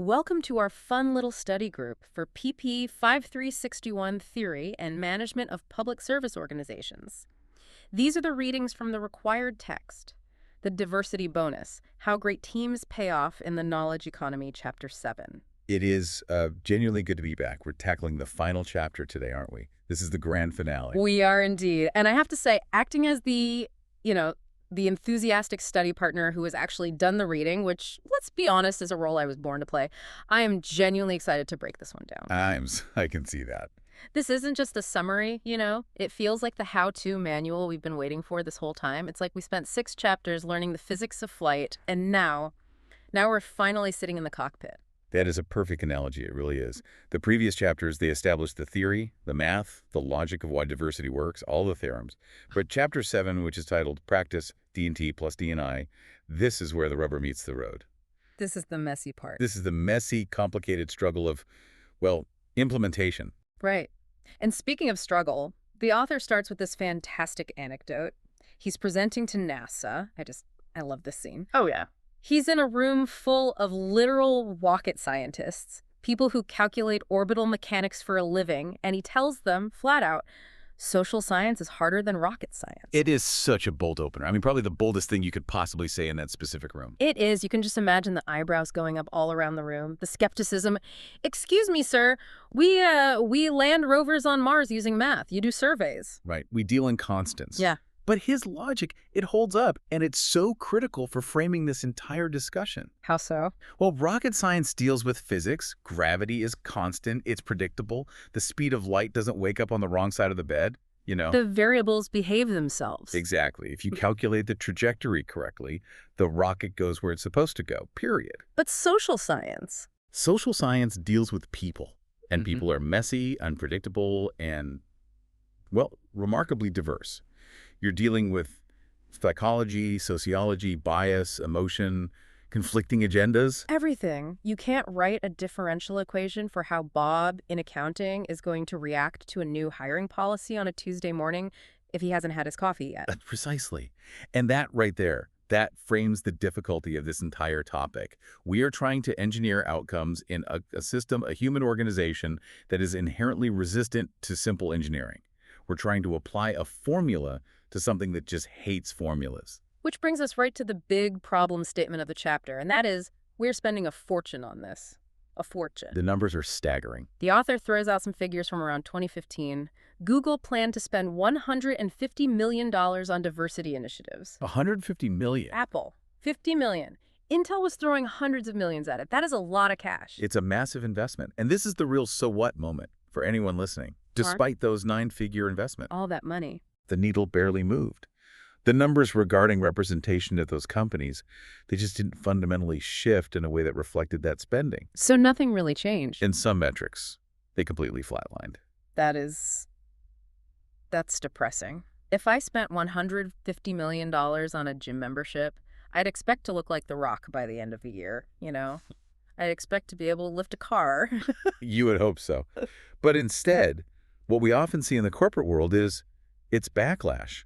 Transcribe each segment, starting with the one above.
Welcome to our fun little study group for PP 5361 Theory and Management of Public Service Organizations. These are the readings from the required text. The Diversity Bonus, How Great Teams Pay Off in the Knowledge Economy, Chapter 7. It is genuinely good to be back. We're tackling the final chapter today, aren't we? This is the grand finale. We are indeed. And I have to say, acting as the enthusiastic study partner who has actually done the reading, which, let's be honest, is a role I was born to play, I am genuinely excited to break this one down. I can see that. This isn't just a summary, It feels like the how-to manual we've been waiting for this whole time. It's like we spent 6 chapters learning the physics of flight, and now we're finally sitting in the cockpit. That is a perfect analogy. It really is. The previous chapters, they established the theory, the math, the logic of why diversity works, all the theorems. But Chapter 7, which is titled Practice D&T plus D&I, this is where the rubber meets the road. This is the messy part. This is the messy, complicated struggle of, well, implementation. Right. And speaking of struggle, the author starts with this fantastic anecdote. He's presenting to NASA. I love this scene. Oh, yeah. He's in a room full of literal rocket scientists, people who calculate orbital mechanics for a living, and he tells them, flat out, social science is harder than rocket science. It is such a bold opener. I mean, probably the boldest thing you could possibly say in that specific room. It is. You can just imagine the eyebrows going up all around the room, the skepticism. Excuse me, sir, we land rovers on Mars using math. You do surveys. Right. We deal in constants. Yeah. But his logic, it holds up, and it's so critical for framing this entire discussion. How so? Well, rocket science deals with physics. Gravity is constant. It's predictable. The speed of light doesn't wake up on the wrong side of the bed, The variables behave themselves. Exactly. If you calculate the trajectory correctly, the rocket goes where it's supposed to go, period. But social science? Social science deals with people, and people are messy, unpredictable, and, well, remarkably diverse. You're dealing with psychology, sociology, bias, emotion, conflicting agendas. Everything. You can't write a differential equation for how Bob in accounting is going to react to a new hiring policy on a Tuesday morning if he hasn't had his coffee yet. Precisely. And that right there, that frames the difficulty of this entire topic. We are trying to engineer outcomes in a system, a human organization that is inherently resistant to simple engineering. We're trying to apply a formula to something that just hates formulas. Which brings us right to the big problem statement of the chapter, and that is, we're spending a fortune on this. A fortune. The numbers are staggering. The author throws out some figures from around 2015. Google planned to spend $150 million on diversity initiatives. $150 million? Apple, $50 million. Intel was throwing hundreds of millions at it. That is a lot of cash. It's a massive investment. And this is the real so what moment for anyone listening. Despite those 9-figure investments. All that money. The needle barely moved. The numbers regarding representation at those companies, they just didn't fundamentally shift in a way that reflected that spending. So nothing really changed. In some metrics, they completely flatlined. That's depressing. If I spent $150 million on a gym membership, I'd expect to look like The Rock by the end of the year, I'd expect to be able to lift a car. You would hope so. But instead, what we often see in the corporate world is it's backlash,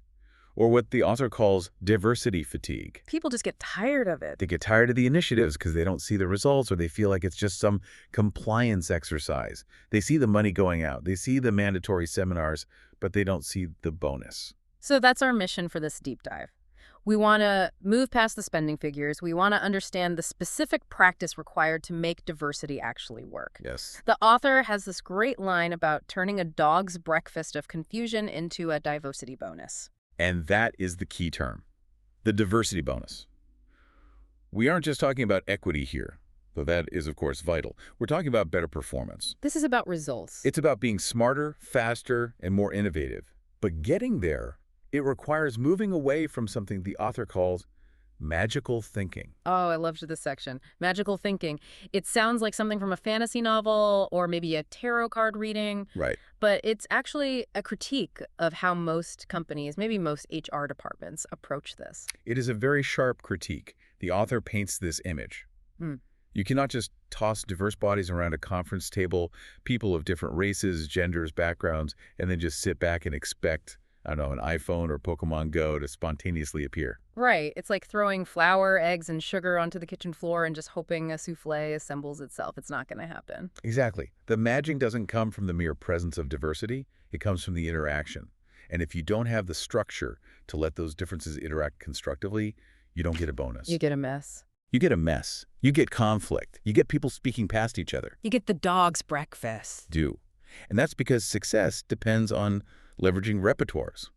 or what the author calls diversity fatigue. People just get tired of it. They get tired of the initiatives because they don't see the results, or they feel like it's just some compliance exercise. They see the money going out. They see the mandatory seminars, but they don't see the bonus. So that's our mission for this deep dive. We want to move past the spending figures. We want to understand the specific practice required to make diversity actually work. Yes. The author has this great line about turning a dog's breakfast of confusion into a diversity bonus. And that is the key term, the diversity bonus. We aren't just talking about equity here, though that is, of course, vital. We're talking about better performance. This is about results. It's about being smarter, faster, and more innovative. But getting there, it requires moving away from something the author calls magical thinking. Oh, I loved this section. Magical thinking. It sounds like something from a fantasy novel or maybe a tarot card reading. Right. But it's actually a critique of how most companies, maybe most HR departments, approach this. It is a very sharp critique. The author paints this image. You cannot just toss diverse bodies around a conference table, people of different races, genders, backgrounds, and then just sit back and expect I don't know, an iPhone or Pokemon Go to spontaneously appear. Right. It's like throwing flour, eggs, and sugar onto the kitchen floor and just hoping a souffle assembles itself. It's not going to happen. Exactly. The magic doesn't come from the mere presence of diversity. It comes from the interaction. And if you don't have the structure to let those differences interact constructively, you don't get a bonus. You get a mess. You get a mess. You get conflict. You get people speaking past each other. You get the dog's breakfast. Do. And that's because success depends on leveraging repertoires.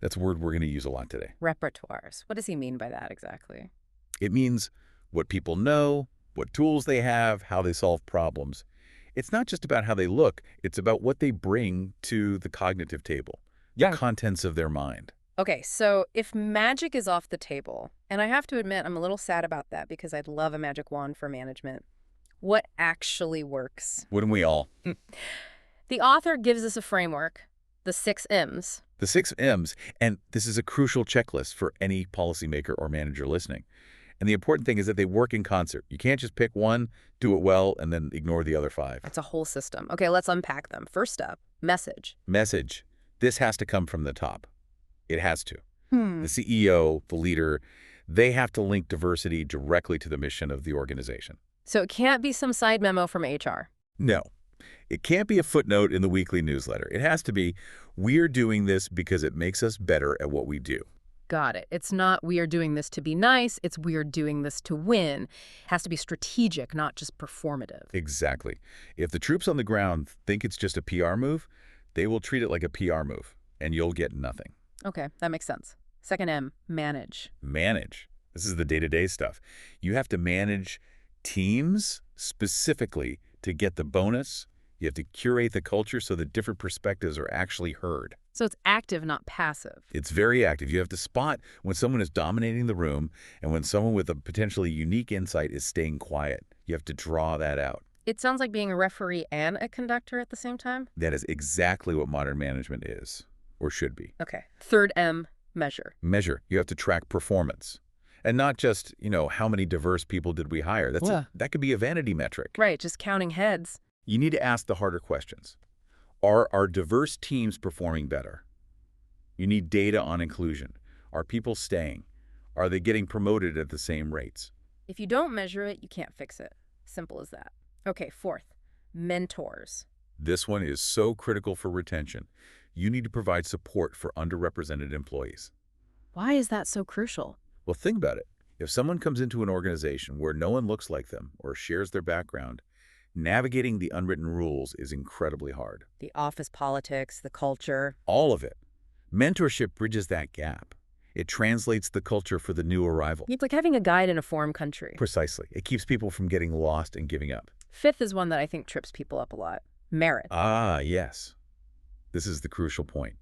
That's a word we're going to use a lot today. Repertoires. What does he mean by that exactly? It means what people know, what tools they have, how they solve problems. It's not just about how they look. It's about what they bring to the cognitive table, the contents of their mind. Okay, so if magic is off the table, and I have to admit I'm a little sad about that because I'd love a magic wand for management, what actually works? Wouldn't we all? The author gives us a framework, the 6 M's. The 6 M's, and this is a crucial checklist for any policymaker or manager listening. And the important thing is that they work in concert. You can't just pick one, do it well, and then ignore the other 5. It's a whole system. Okay, let's unpack them. First up, message. Message. This has to come from the top. It has to. The CEO, the leader, they have to link diversity directly to the mission of the organization. So it can't be some side memo from HR. No. It can't be a footnote in the weekly newsletter. It has to be, we're doing this because it makes us better at what we do. Got it. It's not we are doing this to be nice, it's we are doing this to win. It has to be strategic, not just performative. Exactly. If the troops on the ground think it's just a PR move, they will treat it like a PR move, and you'll get nothing. Okay, that makes sense. Second M, manage. Manage. This is the day-to-day stuff. You have to manage teams specifically to get the bonus. You have to curate the culture so that different perspectives are actually heard. So it's active, not passive. It's very active. You have to spot when someone is dominating the room and when someone with a potentially unique insight is staying quiet. You have to draw that out. It sounds like being a referee and a conductor at the same time. That is exactly what modern management is, or should be. Okay. Third M, measure. Measure. You have to track performance. And not just, how many diverse people did we hire. That could be a vanity metric. Right, just counting heads. You need to ask the harder questions. Are our diverse teams performing better? You need data on inclusion. Are people staying? Are they getting promoted at the same rates? If you don't measure it, you can't fix it. Simple as that. Okay, fourth, mentors. This one is so critical for retention. You need to provide support for underrepresented employees. Why is that so crucial? Well, think about it. If someone comes into an organization where no one looks like them or shares their background, navigating the unwritten rules is incredibly hard. The office politics, the culture. All of it. Mentorship bridges that gap. It translates the culture for the new arrival. It's like having a guide in a foreign country. Precisely. It keeps people from getting lost and giving up. Fifth is one that I think trips people up a lot. Merit. Ah, yes. This is the crucial point.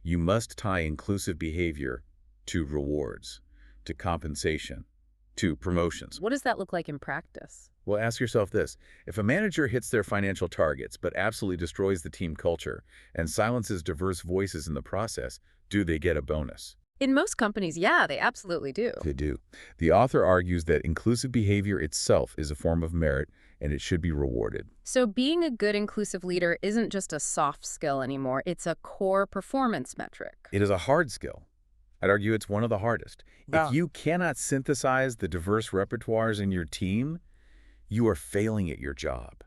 You must tie inclusive behavior to rewards, to compensation, to promotions. What does that look like in practice? Well, ask yourself this. If a manager hits their financial targets but absolutely destroys the team culture and silences diverse voices in the process, do they get a bonus? In most companies, yeah, they absolutely do. They do. The author argues that inclusive behavior itself is a form of merit and it should be rewarded. So being a good inclusive leader isn't just a soft skill anymore. It's a core performance metric. It is a hard skill. I'd argue it's one of the hardest. Wow. If you cannot synthesize the diverse repertoires in your team, you are failing at your job,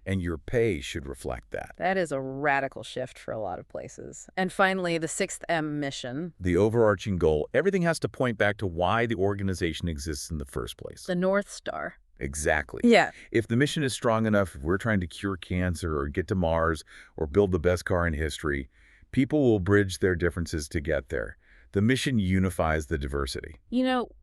and your pay should reflect that. That is a radical shift for a lot of places. And finally, the 6th M, mission. The overarching goal, everything has to point back to why the organization exists in the first place. The North Star. Exactly. Yeah. If the mission is strong enough, if we're trying to cure cancer or get to Mars or build the best car in history, people will bridge their differences to get there. The mission unifies the diversity.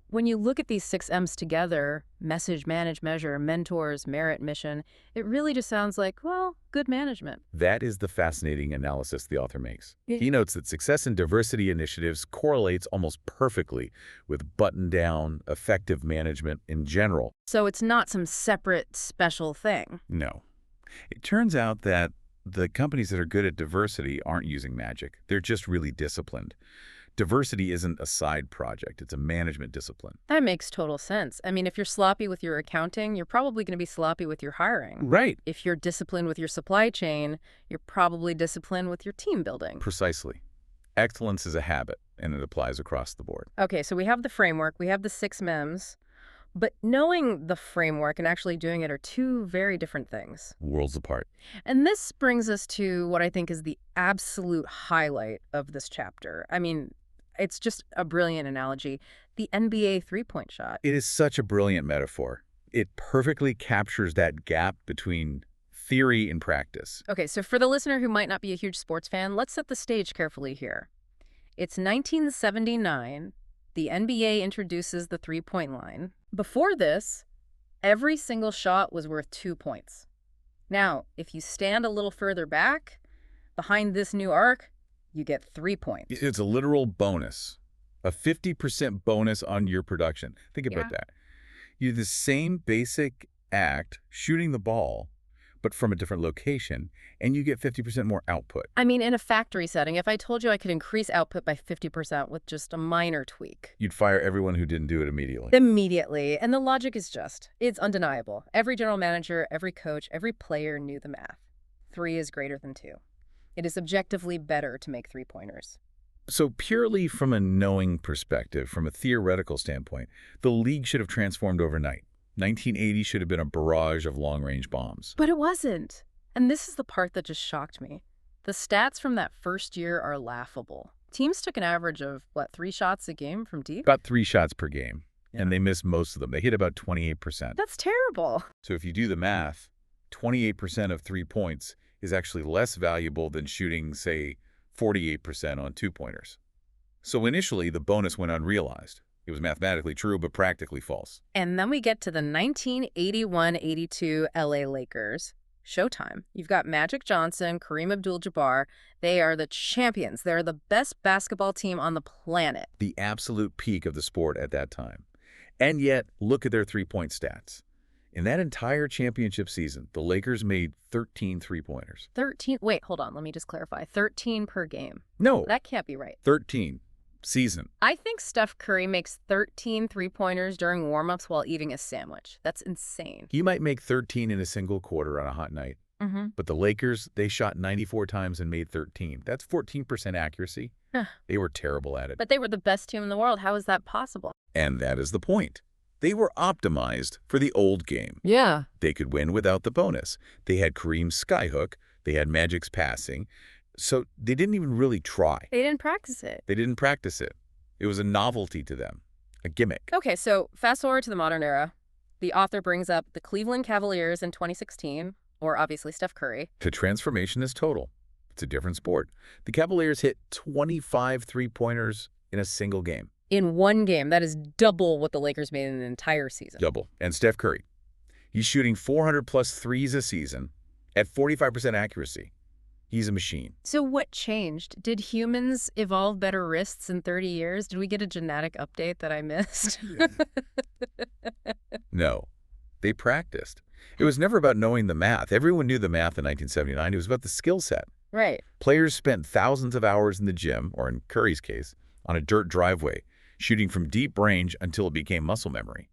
When you look at these 6 M's together, message, manage, measure, mentors, merit, mission, it really just sounds like, well, good management. That is the fascinating analysis the author makes. Yeah. He notes that success in diversity initiatives correlates almost perfectly with buttoned-down, effective management in general. So it's not some separate, special thing. No. It turns out that the companies that are good at diversity aren't using magic. They're just really disciplined. Diversity isn't a side project. It's a management discipline. That makes total sense. I mean, if you're sloppy with your accounting, you're probably going to be sloppy with your hiring. Right. If you're disciplined with your supply chain, you're probably disciplined with your team building. Precisely. Excellence is a habit, and it applies across the board. Okay, so we have the framework, we have the 6 MEMS, but knowing the framework and actually doing it are two very different things. Worlds apart. And this brings us to what I think is the absolute highlight of this chapter. I mean, it's just a brilliant analogy. The NBA three-point shot. It is such a brilliant metaphor. It perfectly captures that gap between theory and practice. Okay, so for the listener who might not be a huge sports fan, let's set the stage carefully here. It's 1979. The NBA introduces the three-point line. Before this, every single shot was worth 2 points. Now, if you stand a little further back, behind this new arc, you get 3 points. It's a literal bonus, a 50% bonus on your production. Think about that. You do the same basic act, shooting the ball, but from a different location, and you get 50% more output. I mean, in a factory setting, if I told you I could increase output by 50% with just a minor tweak. You'd fire everyone who didn't do it immediately. Immediately. And the logic is it's undeniable. Every general manager, every coach, every player knew the math. 3 is greater than 2. It is objectively better to make three-pointers. So purely from a knowing perspective, from a theoretical standpoint, the league should have transformed overnight. 1980 should have been a barrage of long-range bombs. But it wasn't. And this is the part that just shocked me. The stats from that first year are laughable. Teams took an average of, 3 shots a game from deep? About 3 shots per game, and they missed most of them. They hit about 28%. That's terrible. So if you do the math, 28% of 3 points is actually less valuable than shooting, say, 48% on 2-pointers. So initially, the bonus went unrealized. It was mathematically true, but practically false. And then we get to the 1981-82 LA Lakers. Showtime. You've got Magic Johnson, Kareem Abdul-Jabbar. They are the champions. They're the best basketball team on the planet. The absolute peak of the sport at that time. And yet, look at their three-point stats. In that entire championship season, the Lakers made 13 three-pointers. 13? Wait, hold on. Let me just clarify. 13 per game. No. That can't be right. 13. Season. I think Steph Curry makes 13 three-pointers during warm-ups while eating a sandwich. That's insane. He might make 13 in a single quarter on a hot night. But the Lakers, they shot 94 times and made 13. That's 14% accuracy. They were terrible at it. But they were the best team in the world. How is that possible? And that is the point. They were optimized for the old game. Yeah. They could win without the bonus. They had Kareem's skyhook. They had Magic's passing. So they didn't even really try. They didn't practice it. They didn't practice it. It was a novelty to them, a gimmick. Okay, so fast forward to the modern era. The author brings up the Cleveland Cavaliers in 2016, or obviously Steph Curry. The transformation is total. It's a different sport. The Cavaliers hit 25 three-pointers in a single game. In one game. That is double what the Lakers made in an entire season. Double. And Steph Curry. He's shooting 400-plus threes a season at 45% accuracy. He's a machine. So what changed? Did humans evolve better wrists in 30 years? Did we get a genetic update that I missed? No. They practiced. It was never about knowing the math. Everyone knew the math in 1979. It was about the skill set. Right. Players spent thousands of hours in the gym, or in Curry's case, on a dirt driveway, shooting from deep range until it became muscle memory.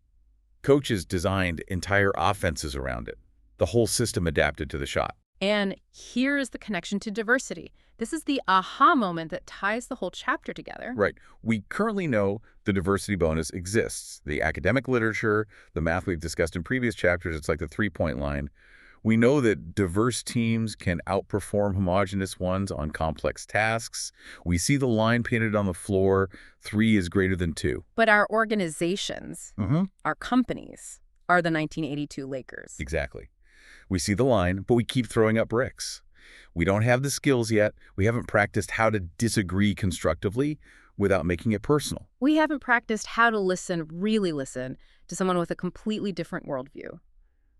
Coaches designed entire offenses around it. The whole system adapted to the shot. And here is the connection to diversity. This is the aha moment that ties the whole chapter together. Right. We currently know the diversity bonus exists. The academic literature, the math we've discussed in previous chapters, it's like the three-point line. We know that diverse teams can outperform homogeneous ones on complex tasks. We see the line painted on the floor, 3 is greater than 2. But our organizations, our companies, are the 1982 Lakers. Exactly. We see the line, but we keep throwing up bricks. We don't have the skills yet. We haven't practiced how to disagree constructively without making it personal. We haven't practiced how to really listen, to someone with a completely different worldview.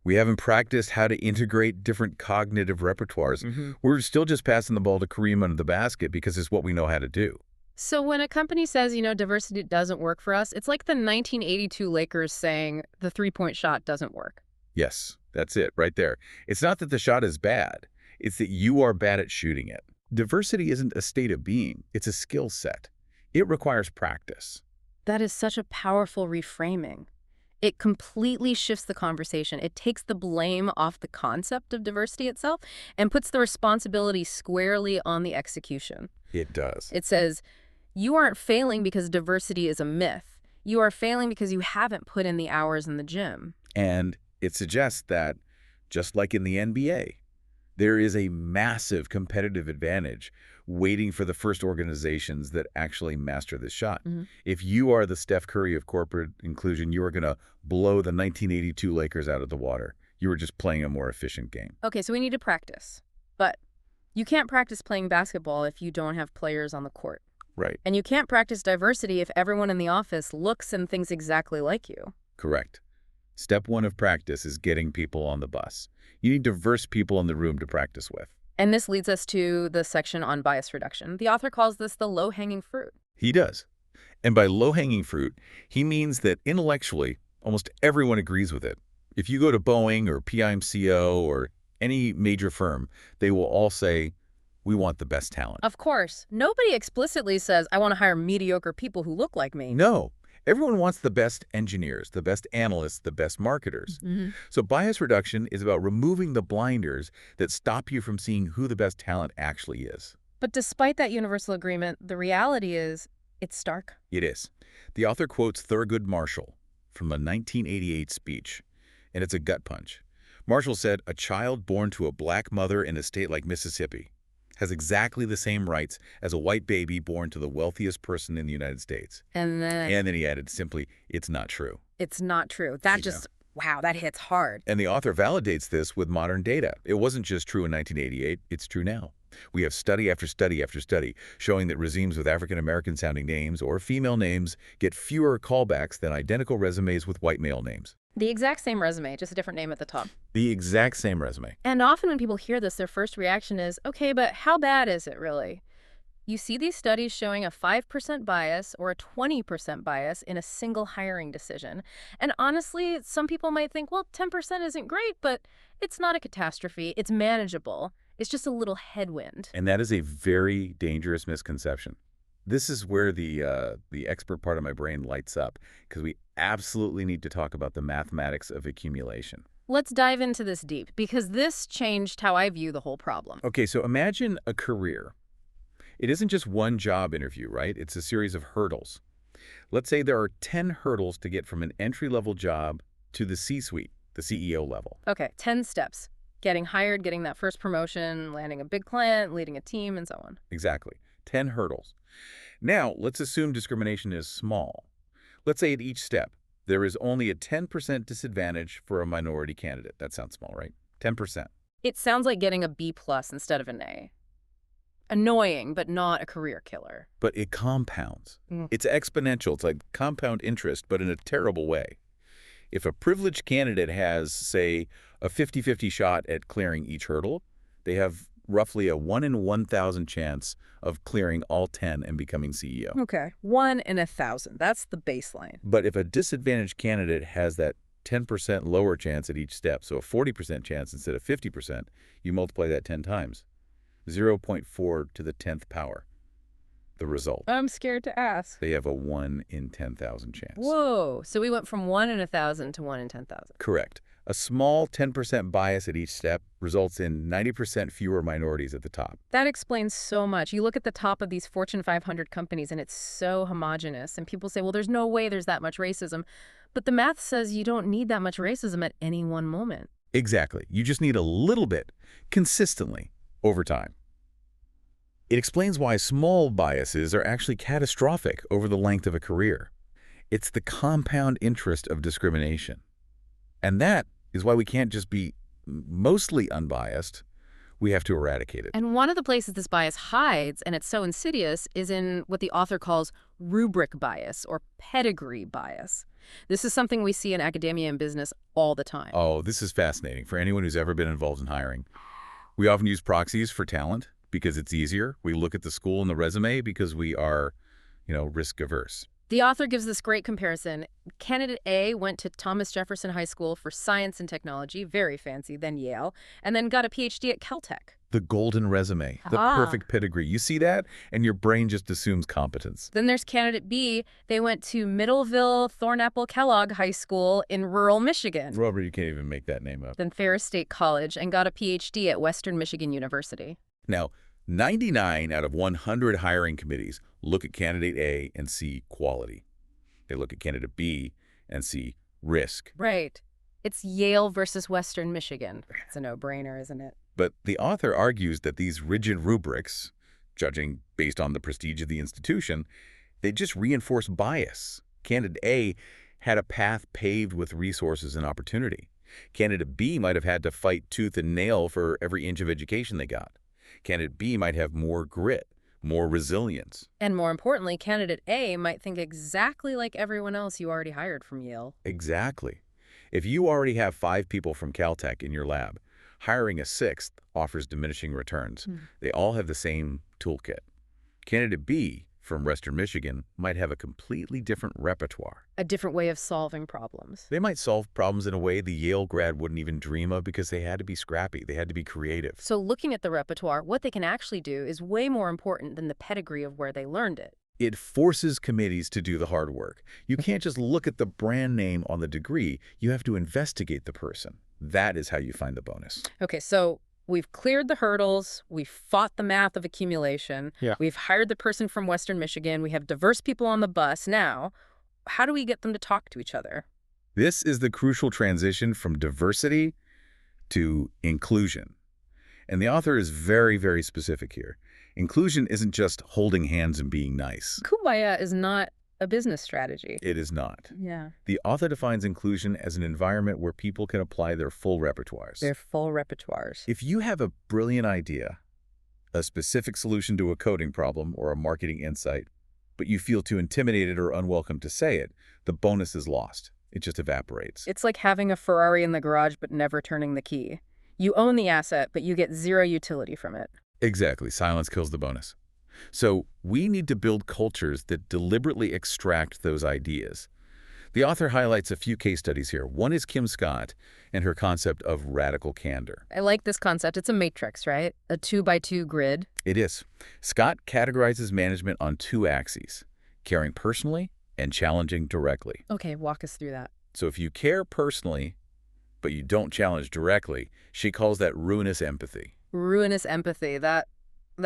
We haven't practiced how to integrate different cognitive repertoires. We're still just passing the ball to Kareem under the basket because it's what we know how to do. So when a company says, diversity doesn't work for us, it's like the 1982 Lakers saying the three-point shot doesn't work. Yes, that's it right there. It's not that the shot is bad. It's that you are bad at shooting it. Diversity isn't a state of being. It's a skill set. It requires practice. That is such a powerful reframing. It completely shifts the conversation. It takes the blame off the concept of diversity itself and puts the responsibility squarely on the execution. It does. It says, you aren't failing because diversity is a myth. You are failing because you haven't put in the hours in the gym. And it suggests that, just like in the NBA, there is a massive competitive advantage waiting for the first organizations that actually master this shot. If you are the Steph Curry of corporate inclusion, you are going to blow the 1982 Lakers out of the water. You were just playing a more efficient game. Okay, so we need to practice. But you can't practice playing basketball if you don't have players on the court. Right. And you can't practice diversity if everyone in the office looks and thinks exactly like you. Correct. Step one of practice is getting people on the bus. You need diverse people in the room to practice with. And this leads us to the section on bias reduction. The author calls this the low-hanging fruit. He does. And by low-hanging fruit, he means that intellectually, almost everyone agrees with it. If you go to Boeing or PIMCO or any major firm, they will all say, we want the best talent. Of course, nobody explicitly says, I want to hire mediocre people who look like me. No. Everyone wants the best engineers, the best analysts, the best marketers. So bias reduction is about removing the blinders that stop you from seeing who the best talent actually is. But despite that universal agreement, the reality is it's stark. It is. The author quotes Thurgood Marshall from a 1988 speech, and it's a gut punch. Marshall said, a child born to a black mother in a state like Mississippi has exactly the same rights as a white baby born to the wealthiest person in the United States. And then he added simply, it's not true. it's not true. That just, wow, that hits hard. And the author validates this with modern data. It wasn't just true in 1988, it's true now. We have study after study after study showing that resumes with African-American sounding names or female names get fewer callbacks than identical resumes with white male names. The exact same resume, just a different name at the top. The exact same resume. And often when people hear this, their first reaction is, okay, but how bad is it really? You see these studies showing a 5% bias or a 20% bias in a single hiring decision. And honestly, some people might think, well, 10% isn't great, but it's not a catastrophe. It's manageable. It's just a little headwind. And that is a very dangerous misconception. This is where the expert part of my brain lights up, because we absolutely need to talk about the mathematics of accumulation. Let's dive into this deep, because this changed how I view the whole problem. Okay, so imagine a career. It isn't just one job interview, right? It's a series of hurdles. Let's say there are 10 hurdles to get from an entry-level job to the C-suite, the CEO level. Okay, 10 steps. Getting hired, getting that first promotion, landing a big client, leading a team, and so on. Exactly. 10 hurdles. Now, let's assume discrimination is small. Let's say at each step, there is only a 10% disadvantage for a minority candidate. That sounds small, right? 10%. It sounds like getting a B+ instead of an A. Annoying, but not a career killer. But it compounds. It's exponential. It's like compound interest, but in a terrible way. If a privileged candidate has, say, a 50-50 shot at clearing each hurdle, they have roughly a 1 in 1,000 chance of clearing all 10 and becoming CEO. Okay, 1 in 1,000. That's the baseline. But if a disadvantaged candidate has that 10% lower chance at each step, so a 40% chance instead of 50%, you multiply that 10 times. 0.4 to the 10th power. The result. I'm scared to ask. They have a 1 in 10,000 chance. Whoa, so we went from 1 in 1,000 to 1 in 10,000. Correct. A small 10% bias at each step results in 90% fewer minorities at the top. That explains so much. You look at the top of these Fortune 500 companies and it's so homogenous. And people say, well, there's no way there's that much racism. But the math says you don't need that much racism at any one moment. Exactly. You just need a little bit, consistently, over time. It explains why small biases are actually catastrophic over the length of a career. It's the compound interest of discrimination. And that is why we can't just be mostly unbiased. We have to eradicate it. And one of the places this bias hides, and it's so insidious, is in what the author calls rubric bias or pedigree bias. This is something we see in academia and business all the time. Oh, this is fascinating for anyone who's ever been involved in hiring. We often use proxies for talent because it's easier. We look at the school and the resume because we are, risk averse. The author gives this great comparison. Candidate A went to Thomas Jefferson High School for Science and Technology, very fancy, then Yale, and then got a PhD at Caltech. The golden resume, the perfect pedigree. You see that, and your brain just assumes competence. Then there's candidate B. They went to Middleville Thornapple Kellogg High School in rural Michigan. Robert, you can't even make that name up. Then Ferris State College and got a PhD at Western Michigan University. Now, 99 out of 100 hiring committees look at candidate A and see quality. They look at candidate B and see risk. Right. It's Yale versus Western Michigan. It's a no-brainer, isn't it? But the author argues that these rigid rubrics, judging based on the prestige of the institution, they just reinforce bias. Candidate A had a path paved with resources and opportunity. Candidate B might have had to fight tooth and nail for every inch of education they got. Candidate B might have more grit, more resilience. And more importantly, candidate A might think exactly like everyone else you already hired from Yale. Exactly. If you already have 5 people from Caltech in your lab, hiring a 6th offers diminishing returns. They all have the same toolkit. Candidate B from Western Michigan might have a completely different repertoire. A different way of solving problems. They might solve problems in a way the Yale grad wouldn't even dream of because they had to be scrappy. They had to be creative. So looking at the repertoire, what they can actually do is way more important than the pedigree of where they learned it. It forces committees to do the hard work. You can't just look at the brand name on the degree. You have to investigate the person. That is how you find the bonus. Okay, so we've cleared the hurdles. We've fought the math of accumulation. Yeah. We've hired the person from Western Michigan. We have diverse people on the bus. Now, how do we get them to talk to each other? This is the crucial transition from diversity to inclusion. And the author is very, very specific here. Inclusion isn't just holding hands and being nice. Kumbaya is not a business strategy. It is not. Yeah. The author defines inclusion as an environment where people can apply their full repertoires. Their full repertoires. If you have a brilliant idea, a specific solution to a coding problem or a marketing insight, but you feel too intimidated or unwelcome to say it, the bonus is lost. It just evaporates. It's like having a Ferrari in the garage but never turning the key. You own the asset, but you get zero utility from it. Exactly. Silence kills the bonus. So we need to build cultures that deliberately extract those ideas. The author highlights a few case studies here. One is Kim Scott and her concept of radical candor. I like this concept. It's a matrix, right? A 2x2 grid. It is. Scott categorizes management on 2 axes, caring personally and challenging directly. Okay, walk us through that. So if you care personally, but you don't challenge directly, she calls that ruinous empathy. Ruinous empathy. That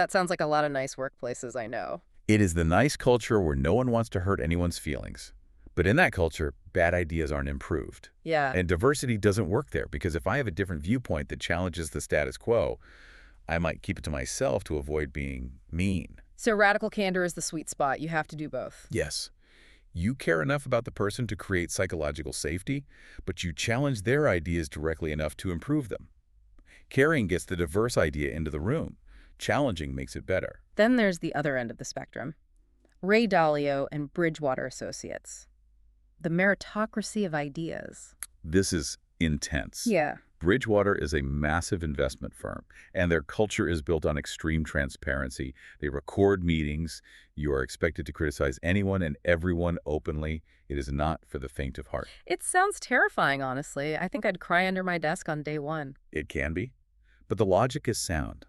sounds like a lot of nice workplaces I know. It is the nice culture where no one wants to hurt anyone's feelings. But in that culture, bad ideas aren't improved. Yeah. And diversity doesn't work there because if I have a different viewpoint that challenges the status quo, I might keep it to myself to avoid being mean. So radical candor is the sweet spot. You have to do both. Yes. You care enough about the person to create psychological safety, but you challenge their ideas directly enough to improve them. Caring gets the diverse idea into the room. Challenging makes it better. Then there's the other end of the spectrum. Ray Dalio and Bridgewater Associates. The meritocracy of ideas. This is intense. Yeah. Bridgewater is a massive investment firm, and their culture is built on extreme transparency. They record meetings. You are expected to criticize anyone and everyone openly. It is not for the faint of heart. It sounds terrifying, honestly. I think I'd cry under my desk on day one. It can be, but the logic is sound.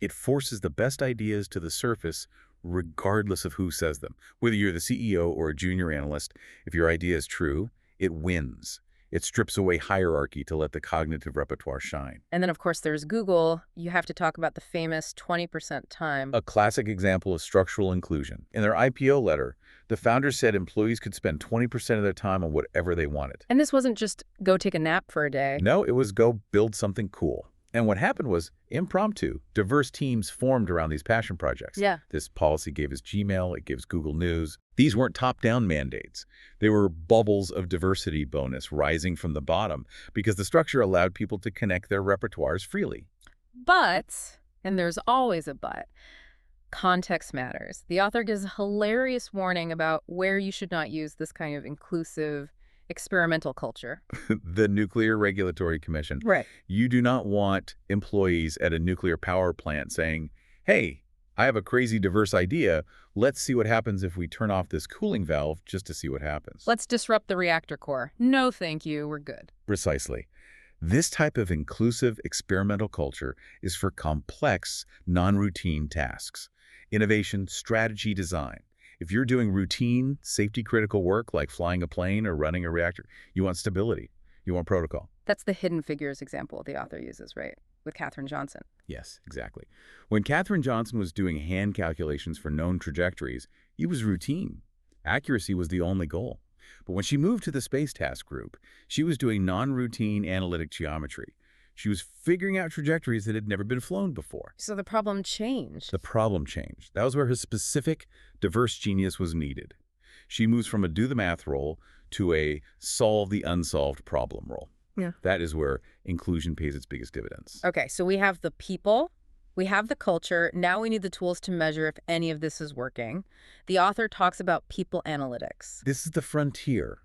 It forces the best ideas to the surface regardless of who says them. Whether you're the CEO or a junior analyst, if your idea is true, it wins. It strips away hierarchy to let the cognitive repertoire shine. And then, of course, there's Google. You have to talk about the famous 20% time. A classic example of structural inclusion. In their IPO letter, the founders said employees could spend 20% of their time on whatever they wanted. And this wasn't just go take a nap for a day. No, it was go build something cool. And what happened was impromptu, diverse teams formed around these passion projects. Yeah. This policy gave us Gmail, it gives Google News. These weren't top-down mandates. They were bubbles of diversity bonus rising from the bottom because the structure allowed people to connect their repertoires freely. But, and there's always a but, context matters. The author gives a hilarious warning about where you should not use this kind of inclusive, experimental culture. The Nuclear Regulatory Commission. Right. You do not want employees at a nuclear power plant saying, hey, I have a crazy diverse idea. Let's see what happens if we turn off this cooling valve just to see what happens. Let's disrupt the reactor core. No, thank you. We're good. Precisely. This type of inclusive experimental culture is for complex, non-routine tasks. Innovation, strategy, design. If you're doing routine, safety-critical work like flying a plane or running a reactor, you want stability. You want protocol. That's the hidden figures example the author uses, right? With Katherine Johnson. Yes, exactly. When Katherine Johnson was doing hand calculations for known trajectories, it was routine. Accuracy was the only goal. But when she moved to the Space Task Group, she was doing non-routine analytic geometry. She was figuring out trajectories that had never been flown before. So the problem changed. The problem changed. That was where her specific, diverse genius was needed. She moves from a do-the-math role to a solve-the-unsolved problem role. Yeah. That is where inclusion pays its biggest dividends. Okay, so we have the people, we have the culture, now we need the tools to measure if any of this is working. The author talks about people analytics. This is the frontier.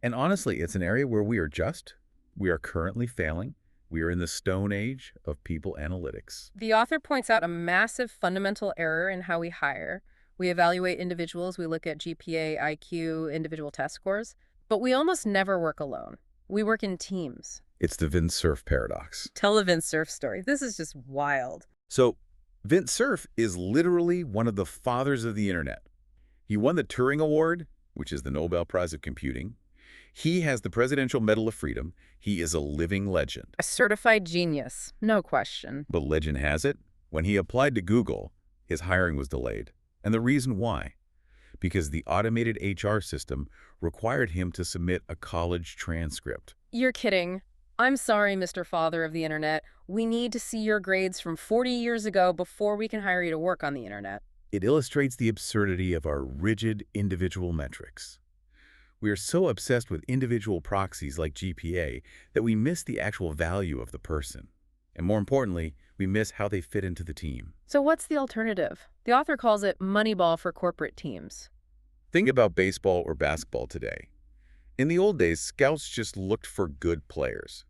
And honestly, it's an area where we are currently failing. We are in the stone age of people analytics. The author points out a massive fundamental error in how we hire. We evaluate individuals, we look at GPA, IQ, individual test scores, but we almost never work alone. We work in teams. It's the Vint Cerf paradox. Tell the Vint Cerf story. This is just wild. So, Vint Cerf is literally one of the fathers of the internet. He won the Turing Award, which is the Nobel Prize of Computing. He has the Presidential Medal of Freedom. He is a living legend. A certified genius, no question. But legend has it, when he applied to Google, his hiring was delayed. And the reason why? Because the automated HR system required him to submit a college transcript. You're kidding. I'm sorry, Mr. Father of the Internet. We need to see your grades from 40 years ago before we can hire you to work on the Internet. It illustrates the absurdity of our rigid individual metrics. We are so obsessed with individual proxies like GPA that we miss the actual value of the person. And more importantly, we miss how they fit into the team. So what's the alternative? The author calls it Moneyball for corporate teams. Think about baseball or basketball today. In the old days, scouts just looked for good players.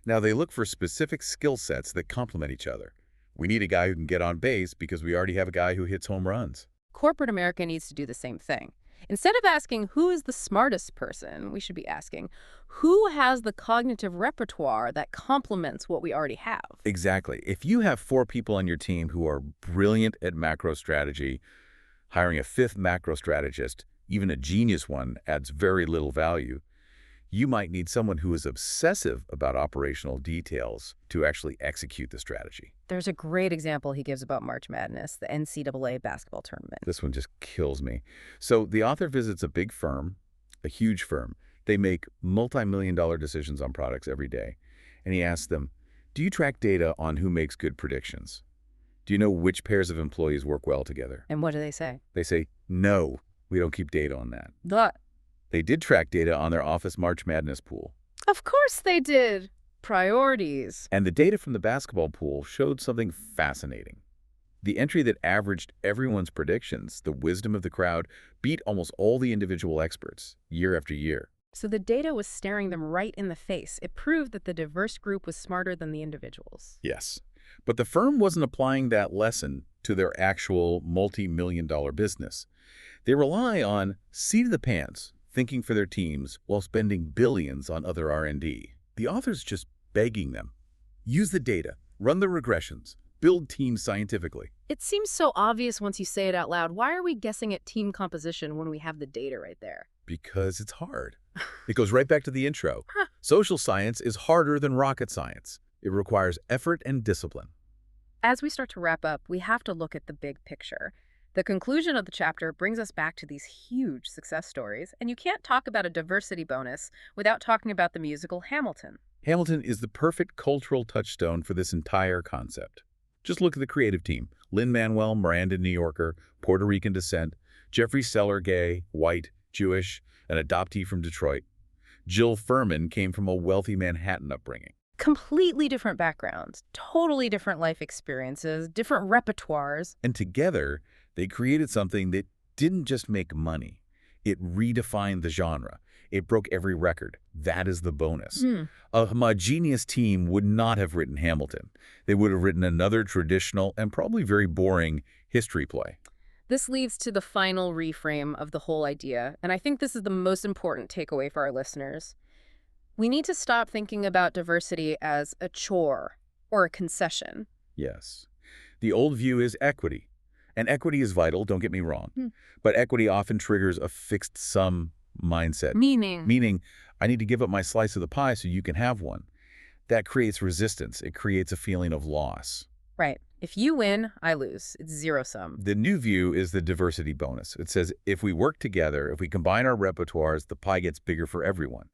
Now they look for specific skill sets that complement each other. We need a guy who can get on base because we already have a guy who hits home runs. Corporate America needs to do the same thing. Instead of asking who is the smartest person, we should be asking who has the cognitive repertoire that complements what we already have. Exactly. If you have 4 people on your team who are brilliant at macro strategy, hiring a 5th macro strategist, even a genius one, adds very little value. You might need someone who is obsessive about operational details to actually execute the strategy. There's a great example he gives about March Madness, the NCAA basketball tournament. This one just kills me. So the author visits a big firm, a huge firm. They make multi-million-dollar decisions on products every day. And he asks them, do you track data on who makes good predictions? Do you know which pairs of employees work well together? And what do they say? They say, no, we don't keep data on that. But They did track data on their office March Madness pool. of course they did. Priorities. And the data from the basketball pool showed something fascinating. The entry that averaged everyone's predictions, the wisdom of the crowd, beat almost all the individual experts, year after year. So the data was staring them right in the face. It proved that the diverse group was smarter than the individuals. Yes. But the firm wasn't applying that lesson to their actual multi-million-dollar business. They rely on seat-of-the-pants, thinking for their teams while spending billions on other R&D. The author's just begging them. Use the data, run the regressions, build teams scientifically. It seems so obvious once you say it out loud. Why are we guessing at team composition when we have the data right there? Because it's hard. It goes right back to the intro. Huh. Social science is harder than rocket science. It requires effort and discipline. As we start to wrap up, we have to look at the big picture. The conclusion of the chapter brings us back to these huge success stories, and you can't talk about a diversity bonus without talking about the musical Hamilton. Hamilton is the perfect cultural touchstone for this entire concept. Just look at the creative team. Lin-Manuel Miranda, New Yorker, Puerto Rican descent. Jeffrey Seller, gay, white, Jewish, an adoptee from Detroit. Jill Furman came from a wealthy Manhattan upbringing. Completely different backgrounds, totally different life experiences, different repertoires. And together, they created something that didn't just make money. It redefined the genre. It broke every record. That is the bonus. Hmm. A homogeneous team would not have written Hamilton. They would have written another traditional and probably very boring history play. This leads to the final reframe of the whole idea, and I think this is the most important takeaway for our listeners. We need to stop thinking about diversity as a chore or a concession. Yes. The old view is equity. And equity is vital, don't get me wrong. Hmm. But equity often triggers a fixed-sum mindset. Meaning? Meaning, I need to give up my slice of the pie so you can have one. That creates resistance. It creates a feeling of loss. Right. If you win, I lose. It's zero-sum. The new view is the diversity bonus. It says if we work together, if we combine our repertoires, the pie gets bigger for everyone.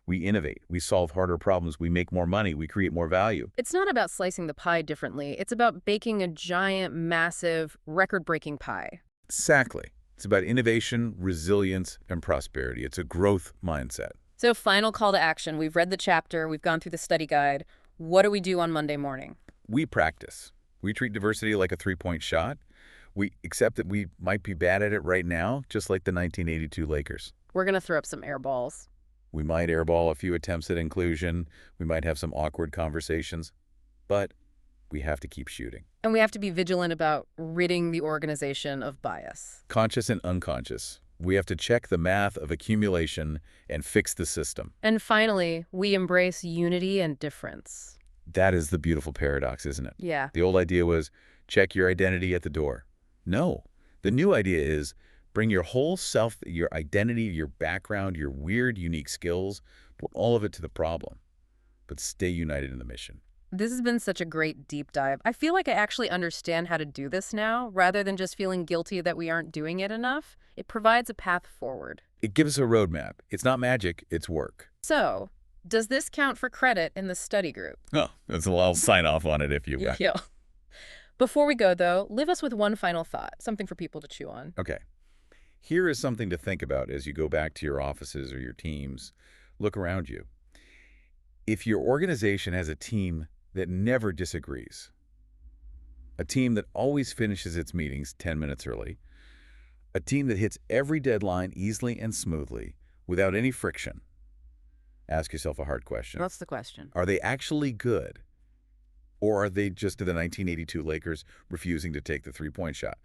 We innovate, we solve harder problems, we make more money, we create more value. It's not about slicing the pie differently. It's about baking a giant, massive, record-breaking pie. Exactly. It's about innovation, resilience, and prosperity. It's a growth mindset. So final call to action. We've read the chapter. We've gone through the study guide. What do we do on Monday morning? We practice. We treat diversity like a three-point shot. We accept that we might be bad at it right now, just like the 1982 Lakers. We're going to throw up some air balls. We might airball a few attempts at inclusion. We might have some awkward conversations. But we have to keep shooting. And we have to be vigilant about ridding the organization of bias. Conscious and unconscious. We have to check the math of accumulation and fix the system. And finally, we embrace unity and difference. That is the beautiful paradox, isn't it? Yeah. The old idea was check your identity at the door. No. The new idea is bring your whole self, your identity, your background, your weird, unique skills, put all of it to the problem. But stay united in the mission. This has been such a great deep dive. I feel like I actually understand how to do this now, rather than just feeling guilty that we aren't doing it enough. It provides a path forward. It gives a roadmap. It's not magic, it's work. So, does this count for credit in the study group? Oh, I'll sign off on it if you got. Yeah. Before we go, though, leave us with one final thought, something for people to chew on. Okay. Here is something to think about as you go back to your offices or your teams. Look around you. If your organization has a team that never disagrees, a team that always finishes its meetings 10 minutes early, a team that hits every deadline easily and smoothly without any friction, ask yourself a hard question. What's the question? Are they actually good? Or are they just the 1982 Lakers refusing to take the three-point shot?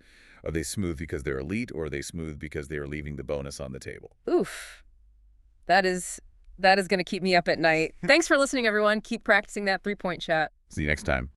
Are they smooth because they're elite, or are they smooth because they are leaving the bonus on the table? Oof. That is going to keep me up at night. Thanks for listening, everyone. Keep practicing that three-point shot. See you next time.